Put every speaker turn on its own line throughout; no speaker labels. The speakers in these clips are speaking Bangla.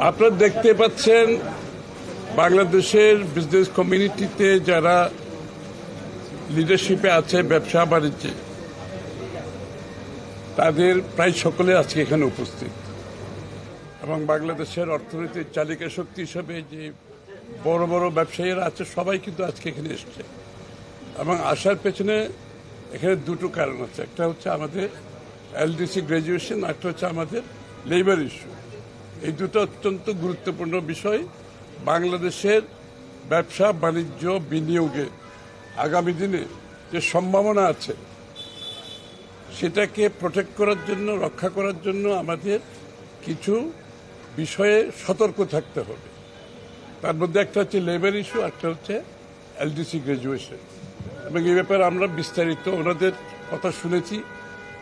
আপনারা দেখতে পাচ্ছেন বাংলাদেশের বিজনেস কমিউনিটিতে যারা লিডারশিপে আছে, ব্যবসা বাণিজ্যে, তাদের প্রায় সকলে আজকে এখানে উপস্থিত এবং বাংলাদেশের অর্থনীতির চালিকা শক্তি হিসেবে যে বড় বড় ব্যবসায়ীরা আছে সবাই কিন্তু আজকে এখানে এসছে এবং আসার পেছনে এখানে দুটো কারণ আছে। একটা হচ্ছে আমাদের এলডিসি গ্র্যাজুয়েশন, একটা হচ্ছে আমাদের লেবার ইস্যু। এই দুটো অত্যন্ত গুরুত্বপূর্ণ বিষয় বাংলাদেশের ব্যবসা বাণিজ্য বিনিয়োগে আগামী দিনে যে সম্ভাবনা আছে সেটাকে প্রোটেক্ট করার জন্য, রক্ষা করার জন্য আমাদের কিছু বিষয়ে সতর্ক থাকতে হবে। তার মধ্যে একটা হচ্ছে লেবার ইস্যু, একটা হচ্ছে এলডিসি গ্র্যাজুয়েশন। এবং এই ব্যাপারে আমরা বিস্তারিত ওনাদের কথা শুনেছি,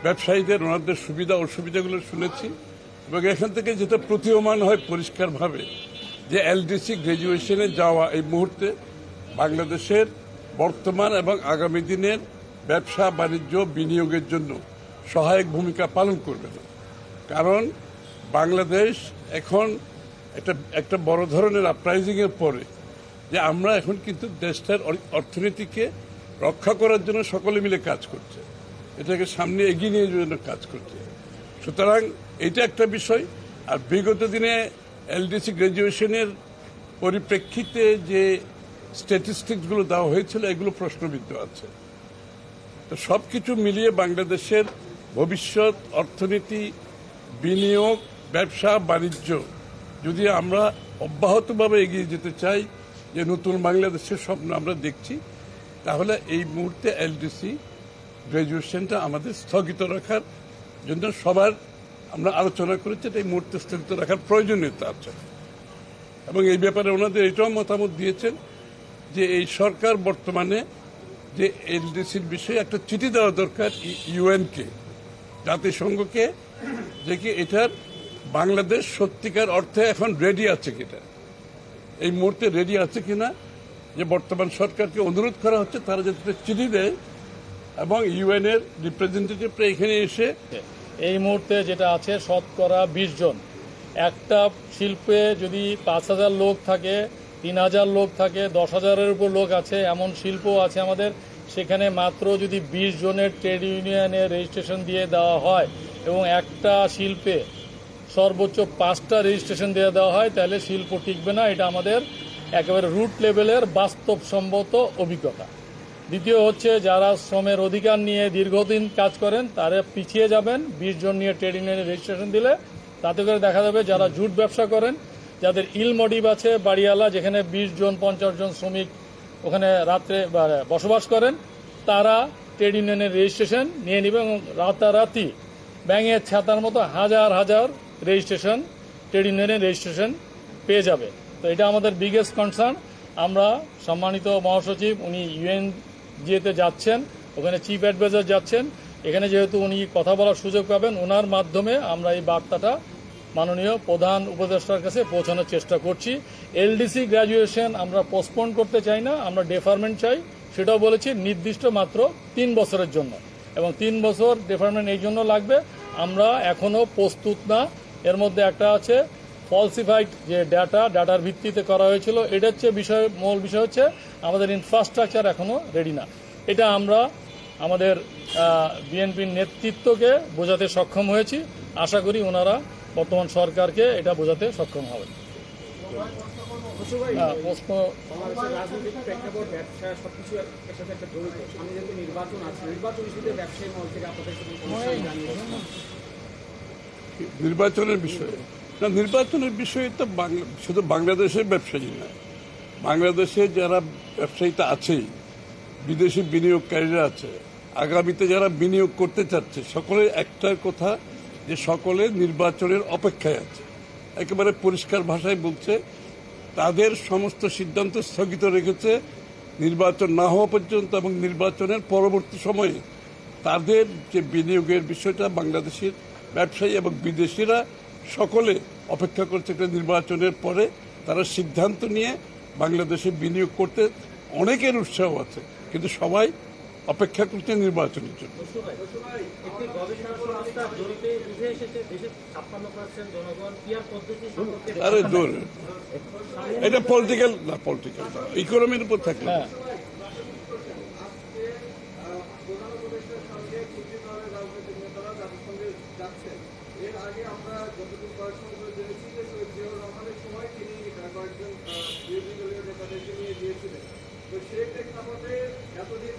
ব্যবসায়ীদের ওনাদের সুবিধা অসুবিধাগুলো শুনেছি এবং এখান থেকে যেটা প্রতীয়মান হয় পরিষ্কারভাবে যে এলডিসি গ্র্যাজুয়েশনে যাওয়া এই মুহূর্তে বাংলাদেশের বর্তমান এবং আগামী দিনের ব্যবসা বাণিজ্য বিনিয়োগের জন্য সহায়ক ভূমিকা পালন করবে না। কারণ বাংলাদেশ এখন একটা বড় ধরনের আপরাইজিংয়ের পরে যে আমরা এখন কিন্তু দেশটার অর্থনীতিকে রক্ষা করার জন্য সকলে মিলে কাজ করছে, এটাকে সামনে এগিয়ে নিয়ে যাওয়ার জন্য কাজ করছে। সুতরাং এটা একটা বিষয়। আর বিগত দিনে এলডিসি গ্র্যাজুয়েশনের পরিপ্রেক্ষিতে যে স্ট্যাটিস্টিক্সগুলো দেওয়া হয়েছিল এগুলো প্রশ্নবিদ্ধ আছে। তো সবকিছু মিলিয়ে বাংলাদেশের ভবিষ্যৎ অর্থনীতি, বিনিয়োগ, ব্যবসা বাণিজ্য যদি আমরা অব্যাহতভাবে এগিয়ে যেতে চাই, যে নতুন বাংলাদেশের স্বপ্ন আমরা দেখছি, তাহলে এই মুহূর্তে এলডিসি গ্র্যাজুয়েশনটা আমাদের স্থগিত রাখার জন্য সবার আমরা আলোচনা করেছি। এই মুহূর্তে স্থগিত রাখার প্রয়োজনীয়তা আছে এবং এই ব্যাপারে ওনাদের এটাও মতামত দিয়েছেন যে এই সরকার বর্তমানে যে এলডিসির বিষয়ে একটা চিঠি দেওয়া দরকার ইউএনকে, জাতিসংঘকে, যে কি এটার বাংলাদেশ সত্যিকার অর্থে এখন রেডি আছে কিনা, এই মুহূর্তে রেডি আছে কিনা, যে বর্তমান সরকারকে অনুরোধ করা হচ্ছে তারা যাতে চিঠি দেয় এবং ইউএন এর রিপ্রেজেন্টেটিভরা এখানে এসে।
এই মুহূর্তে যেটা আছে শতকরা 20 জন, একটা শিল্পে যদি 5,000 লোক থাকে, 3,000 লোক থাকে, 10,000-এর উপর লোক আছে, এমন শিল্প আছে আমাদের। সেখানে মাত্র যদি 20 জনের ট্রেড ইউনিয়নের রেজিস্ট্রেশন দিয়ে দেওয়া হয় এবং একটা শিল্পে সর্বোচ্চ 5টা রেজিস্ট্রেশন দিয়ে দেওয়া হয়, তাহলে শিল্প টিকবে না। এটা আমাদের একেবারে রুট লেভেলের বাস্তবসম্মত অভিজ্ঞতা। দ্বিতীয় হচ্ছে যারা শ্রমের অধিকার নিয়ে দীর্ঘদিন কাজ করেন তারা পিছিয়ে যাবেন। 20 জন নিয়ে ট্রেড ইউনিয়নের রেজিস্ট্রেশন দিলে তাতে করে দেখা যাবে যারা জুট ব্যবসা করেন, যাদের ইল মোটিভ আছে, বাড়িওয়ালা, যেখানে 20 জন 50 জন শ্রমিক ওখানে রাত্রে বসবাস করেন, তারা ট্রেড ইউনিয়নের রেজিস্ট্রেশন নিয়ে নেবে এবং রাতারাতি ব্যাঙের ছাতার মতো হাজার হাজার রেজিস্ট্রেশন, ট্রেড ইউনিয়নের রেজিস্ট্রেশন পেয়ে যাবে। তো এটা আমাদের বিগেস্ট কনসার্ন। আমরা সম্মানিত মহাসচিব উনি ইউএনজিএতে যাচ্ছেন, ওখানে চিফ অ্যাডভাইজার যাচ্ছেন, এখানে যেহেতু উনি কথা বলার সুযোগ পাবেন, ওনার মাধ্যমে আমরা এই বার্তাটা মাননীয় প্রধান উপদেষ্টার কাছে পৌঁছানোর চেষ্টা করছি। এলডিসি গ্র্যাজুয়েশন আমরা পোস্টপোন করতে চাই না, আমরা ডেফারমেন্ট চাই। সেটাও বলেছি নির্দিষ্ট মাত্র 3 বছরের জন্য, এবং 3 বছর ডেফারমেন্ট এই জন্য লাগবে, আমরা এখনও প্রস্তুত না। এর মধ্যে একটা আছে ফলসিফাইড যে ডাটার ভিত্তিতে করা হয়েছিল, এটা হচ্ছে মূল বিষয় হচ্ছে আমাদের ইনফ্রাস্ট্রাকচার এখনও রেডি না। এটা আমরা আমাদের বিএনপির নেতৃত্বকে বোঝাতে সক্ষম হয়েছি। আশা করি ওনারা বর্তমান সরকারকে এটা বোঝাতে সক্ষম হবেন।
নির্বাচনের বিষয়ে না, নির্বাচনের বিষয়ে তো শুধু বাংলাদেশের ব্যবসায়ী না, বাংলাদেশে যারা ব্যবসায়ীটা আছেই, বিদেশি বিনিয়োগকারীরা আছে, আগামীতে যারা বিনিয়োগ করতে চাচ্ছে, সকলের একটা কথা যে সকলে নির্বাচনের অপেক্ষায় আছে। একেবারে পরিষ্কার ভাষায় বলছে তাদের সমস্ত সিদ্ধান্ত স্থগিত রেখেছে নির্বাচন না হওয়া পর্যন্ত, এবং নির্বাচনের পরবর্তী সময়ে তাদের যে বিনিয়োগের বিষয়টা বাংলাদেশের ব্যবসায়ী এবং বিদেশিরা সকলে অপেক্ষা করছে একটা নির্বাচনের পরে তারা সিদ্ধান্ত নিয়ে বাংলাদেশে বিনিয়োগ করতে। অনেকের উৎসাহ আছে কিন্তু সবাই অপেক্ষা করছে নির্বাচনের জন্য।
একটি গবেষণা সংস্থা জরিপে উঠে এসেছে দেশের 56% জনগণ পিয়ার পদ্ধতি সম্পর্কে
আরে দূর, এটা পলিটিক্যাল না, পলিটিক্যাল না, ইকোনমির উপর থাকলে
হ্যাঁ
প্রধান উপদেষ্টার সঙ্গে কূটনীতিভাবে রাজনৈতিক নেতারা জাতিসংঘে যাচ্ছেন। এর আগে আমরা যতটুকু কয়েকজন জেনেছি যে সৈয়দ জিয়াউর রহমানের সময় তিনি কয়েকজন বিরোধী দলীয় নেতাদেরকে নিয়ে গিয়েছিলেন। তো সেই প্রেক্ষাপটে এতদিন